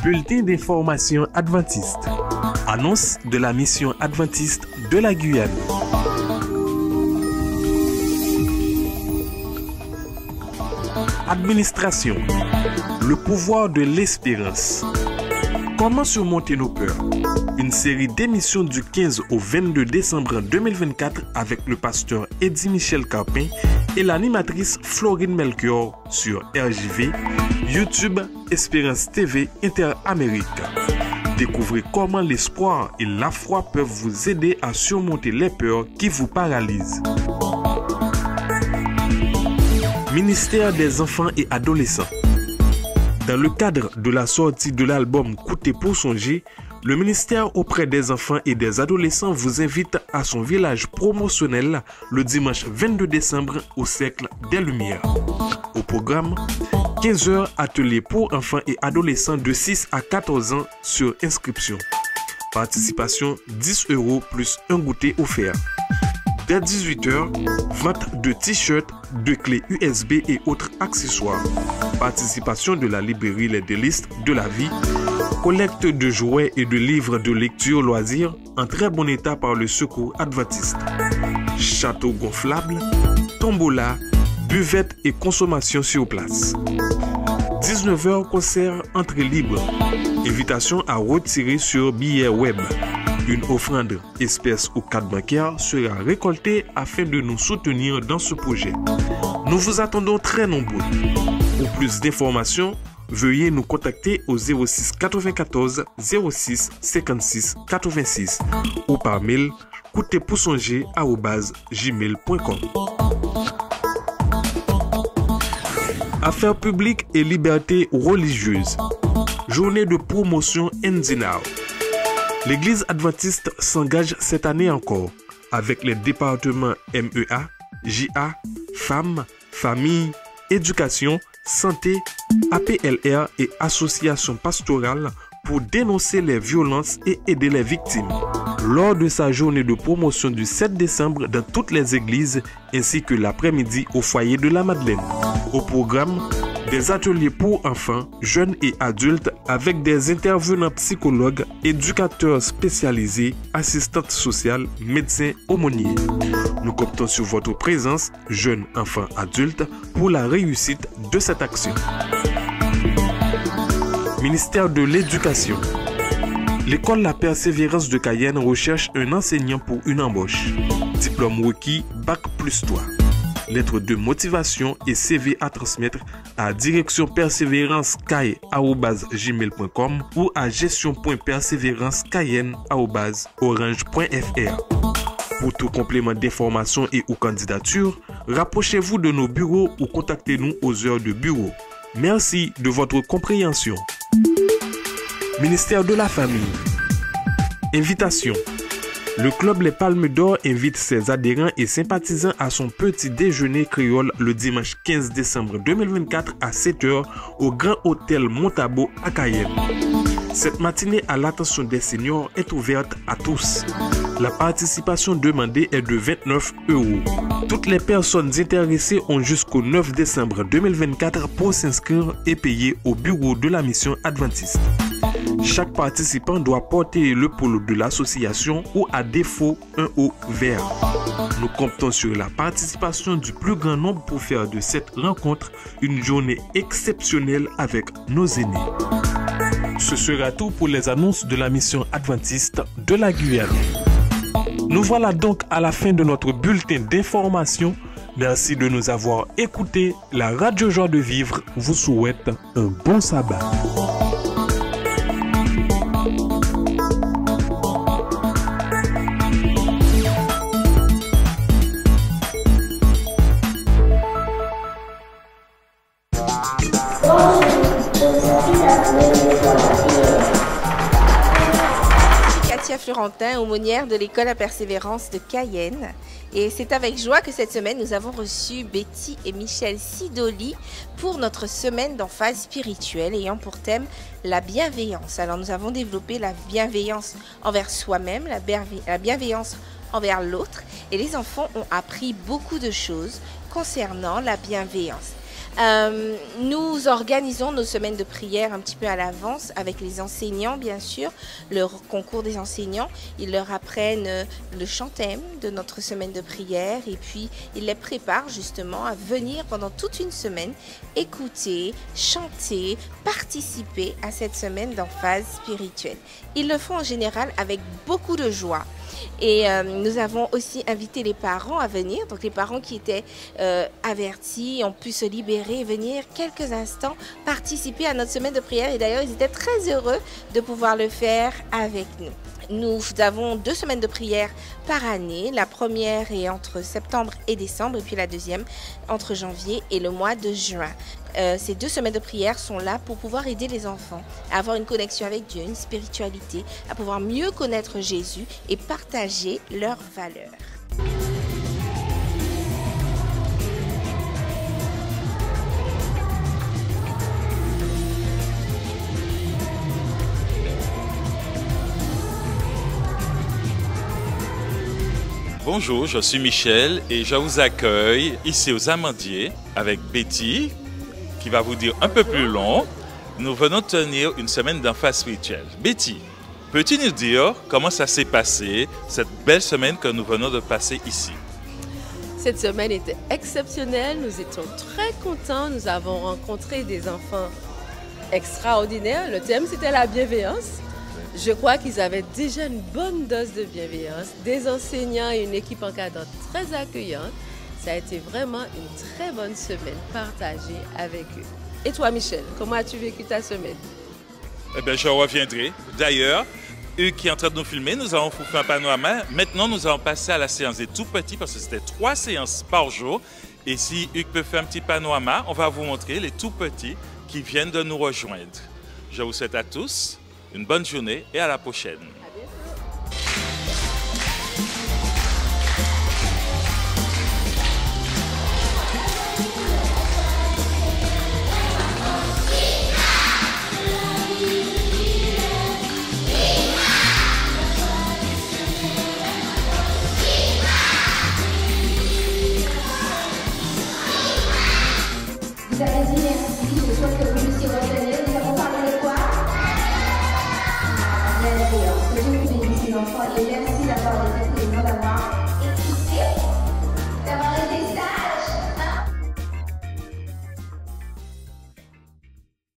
Bulletin d'information adventiste. Annonce de la mission adventiste de la Guyane. Administration. Le pouvoir de l'espérance. Comment surmonter nos peurs? Une série d'émissions du 15 au 22 décembre 2024 avec le pasteur Eddy Michel Carpin et l'animatrice Florine Melchior sur RJV, YouTube, Espérance TV Interamérique. Découvrez comment l'espoir et la foi peuvent vous aider à surmonter les peurs qui vous paralysent. Ministère des enfants et adolescents. Dans le cadre de la sortie de l'album Coûter pour songer, le ministère auprès des enfants et des adolescents vous invite à son village promotionnel le dimanche 22 décembre au Cercle des Lumières. Au programme, 15h atelier pour enfants et adolescents de 6 à 14 ans sur inscription. Participation 10 € plus un goûter offert. Dès 18h, vente de t-shirts, de clés USB et autres accessoires. Participation de la librairie Les Délices de la Vie. Collecte de jouets et de livres de lecture loisirs en très bon état par le Secours Adventiste. Château gonflable, tombola, buvette et consommation sur place. 19h, concert entrée libre. Invitation à retirer sur billet web. Une offrande espèce ou carte bancaire sera récoltée afin de nous soutenir dans ce projet. Nous vous attendons très nombreux. Pour plus d'informations, veuillez nous contacter au 06 94 06 56 86 ou par mail coûterpoursonger@gmail.com. Affaires publiques et liberté religieuse. Journée de promotion Ndinao. L'Église adventiste s'engage cette année encore avec les départements MEA, JA, Femmes, Famille, Éducation, Santé, APLR et Association pastorale pour dénoncer les violences et aider les victimes. Lors de sa journée de promotion du 7 décembre dans toutes les églises ainsi que l'après-midi au foyer de la Madeleine. Au programme, des ateliers pour enfants, jeunes et adultes avec des intervenants psychologues, éducateurs spécialisés, assistantes sociales, médecins, aumôniers. Nous comptons sur votre présence, jeunes, enfants, adultes, pour la réussite de cette action. Ministère de l'Éducation. L'école La Persévérance de Cayenne recherche un enseignant pour une embauche. Diplôme requis, Bac+3. Lettre de motivation et CV à transmettre à direction-persévérance-caille@gmail.com ou à gestion.persévérance-cayenne@orange.fr. Pour tout complément d'information et ou candidature, rapprochez-vous de nos bureaux ou contactez-nous aux heures de bureau. Merci de votre compréhension. Ministère de la Famille. Invitation. Le Club Les Palmes d'Or invite ses adhérents et sympathisants à son petit déjeuner créole le dimanche 15 décembre 2024 à 7h au Grand Hôtel Montabo à Cayenne. Cette matinée à l'attention des seniors est ouverte à tous. La participation demandée est de 29 €. Toutes les personnes intéressées ont jusqu'au 9 décembre 2024 pour s'inscrire et payer au bureau de la mission adventiste. Chaque participant doit porter le polo de l'association ou à défaut un haut vert. Nous comptons sur la participation du plus grand nombre pour faire de cette rencontre une journée exceptionnelle avec nos aînés. Ce sera tout pour les annonces de la mission adventiste de la Guyane. Nous voilà donc à la fin de notre bulletin d'information. Merci de nous avoir écoutés. La Radio Joie de Vivre vous souhaite un bon sabbat. Florentin, aumônière de l'école à Persévérance de Cayenne. Et c'est avec joie que cette semaine, nous avons reçu Betty et Michel Sidoli pour notre semaine d'emphase spirituelle ayant pour thème la bienveillance. Alors nous avons développé la bienveillance envers soi-même, la bienveillance envers l'autre. Et les enfants ont appris beaucoup de choses concernant la bienveillance. Nous organisons nos semaines de prière un petit peu à l'avance avec les enseignants, bien sûr, le concours des enseignants. Ils leur apprennent le chant-thème de notre semaine de prière et puis ils les préparent justement à venir pendant toute une semaine écouter, chanter, participer à cette semaine d'emphase spirituelle. Ils le font en général avec beaucoup de joie. Et nous avons aussi invité les parents à venir. Donc les parents qui étaient avertis ont pu se libérer et venir quelques instants participer à notre semaine de prière. Et d'ailleurs, ils étaient très heureux de pouvoir le faire avec nous. Nous avons 2 semaines de prière par année. La première est entre septembre et décembre et puis la deuxième entre janvier et le mois de juin. Ces 2 semaines de prière sont là pour pouvoir aider les enfants à avoir une connexion avec Dieu, une spiritualité, à pouvoir mieux connaître Jésus et partager leurs valeurs. Bonjour, je suis Michel et je vous accueille ici aux Amandiers avec Betty qui va vous dire un peu plus long. Nous venons de tenir une semaine d'emphase spirituelle. Betty, peux-tu nous dire comment ça s'est passé, cette belle semaine que nous venons de passer ici? Cette semaine était exceptionnelle, nous étions très contents, nous avons rencontré des enfants extraordinaires. Le thème c'était la bienveillance. Je crois qu'ils avaient déjà une bonne dose de bienveillance, des enseignants et une équipe encadrante très accueillante. Ça a été vraiment une très bonne semaine partagée avec eux. Et toi, Michel, comment as-tu vécu ta semaine? Eh bien, je reviendrai. D'ailleurs, eux qui sont en train de nous filmer, nous avons fait un panorama. Maintenant, nous allons passer à la séance des tout petits parce que c'était 3 séances par jour. Et si Hugues peut faire un petit panorama, on va vous montrer les tout petits qui viennent de nous rejoindre. Je vous souhaite à tous une bonne journée et à la prochaine. Vous avez dit merci, je souhaite que vous puissiez retenir. Nous avons parlé de quoi? Bienveillance. Que Dieu vous bénisse les enfants et merci d'avoir été présents, d'avoir écouté.